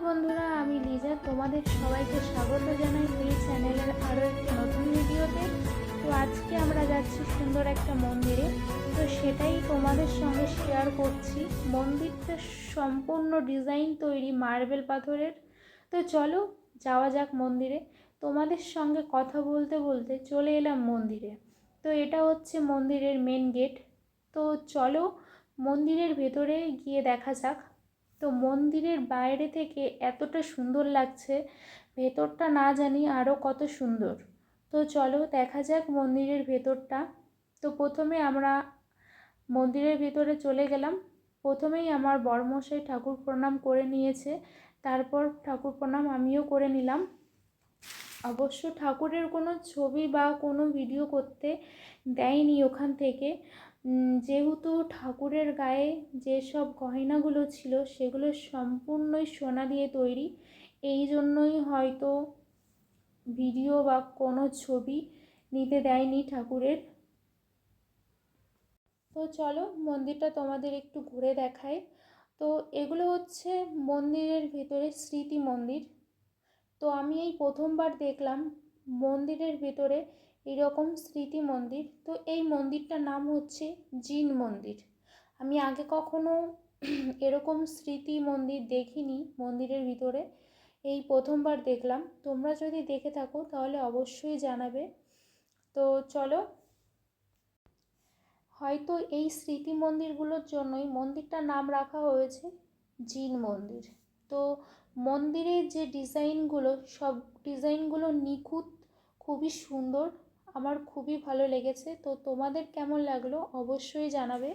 বন্ধুরা, আমি লিজা তোমাদের সবাইকে স্বাগত জানাই এই চ্যানেলের আরও একটি নতুন ভিডিওতে। তো আজকে আমরা যাচ্ছি সুন্দর একটা মন্দিরে, তো সেটাই তোমাদের সঙ্গে শেয়ার করছি। মন্দিরটা সম্পূর্ণ ডিজাইন তৈরি মার্বেল পাথরের। তো চলো যাওয়া যাক মন্দিরে। তোমাদের সঙ্গে কথা বলতে বলতে চলে এলাম মন্দিরে। তো এটা হচ্ছে মন্দিরের মেন গেট। তো চলো মন্দিরের ভেতরে গিয়ে দেখা যাক। তো মন্দিরের বাইরে থেকে এতটা সুন্দর লাগছে, ভেতরটা না জানি আরও কত সুন্দর। তো চলো দেখা যাক মন্দিরের ভেতরটা। তো প্রথমে আমরা মন্দিরের ভেতরে চলে গেলাম। প্রথমেই আমার বড়মশাই ঠাকুর প্রণাম করে নিয়েছে, তারপর ঠাকুর প্রণাম আমিও করে নিলাম। অবশ্য ঠাকুরের কোনো ছবি বা কোনো ভিডিও করতে দেয়নি ওখান থেকে, যেহেতু ঠাকুরের গায়ে যেসব গয়নাগুলো ছিল সেগুলো সম্পূর্ণই সোনা দিয়ে তৈরি, এই জন্যই হয়তো ভিডিও বা কোনো ছবি নিতে দেয়নি ঠাকুরের। তো চলো মন্দিরটা তোমাদের একটু ঘুরে দেখাই। তো এগুলো হচ্ছে মন্দিরের ভেতরে স্মৃতি মন্দির। তো আমি এই প্রথমবার দেখলাম মন্দিরের ভেতরে এরকম স্মৃতি মন্দির। তো এই মন্দিরটার নাম হচ্ছে জিন মন্দির। আমি আগে কখনো এরকম স্মৃতি মন্দির দেখিনি মন্দিরের ভিতরে, এই প্রথমবার দেখলাম। তোমরা যদি দেখে থাকো তাহলে অবশ্যই জানাবে। তো চলো, হয়তো এই স্মৃতি মন্দিরগুলোর জন্যই মন্দিরটার নাম রাখা হয়েছে জিন মন্দির। তো মন্দিরের যে ডিজাইনগুলো, সব ডিজাইনগুলো নিখুঁত, খুবই সুন্দর, আমার খুবই ভালো লেগেছে। তো তোমাদের কেমন লাগলো অবশ্যই জানাবে।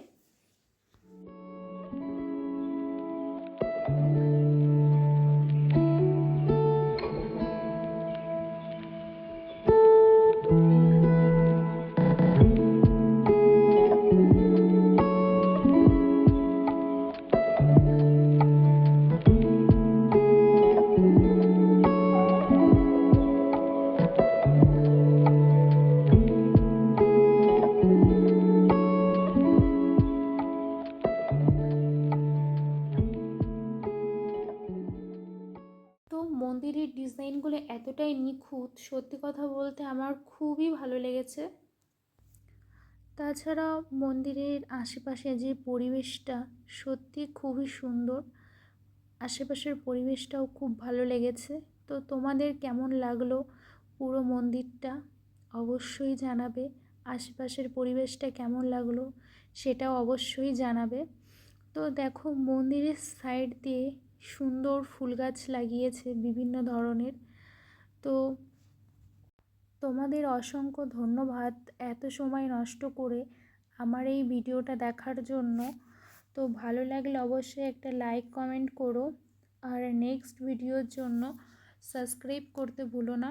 তো মন্দিরের ডিজাইনগুলো এতটাই নিখুঁত, সত্যি কথা বলতে আমার খুবই ভালো লেগেছে। তাছাড়া মন্দিরের আশেপাশে যে পরিবেশটা সত্যি খুবই সুন্দর, আশেপাশের পরিবেশটাও খুব ভালো লেগেছে। তো তোমাদের কেমন লাগলো পুরো মন্দিরটা অবশ্যই জানাবে। আশেপাশের পরিবেশটা কেমন লাগলো সেটাও অবশ্যই জানাবে। তো দেখো মন্দিরের সাইড দিয়ে সুন্দর ফুল গাছ লাগিয়েছে বিভিন্ন ধরনের। তো তোমাদের অসংখ্য ধন্যবাদ এত সময় নষ্ট করে আমার এই ভিডিওটা দেখার জন্য। তো ভালো লাগলে অবশ্যই একটা লাইক কমেন্ট করো, আর নেক্সট ভিডিওর জন্য সাবস্ক্রাইব করতে ভুলো না।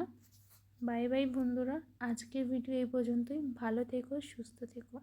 বাই বাই বন্ধুরা, আজকের ভিডিও এই পর্যন্তই। ভালো থেকো, সুস্থ থেকো।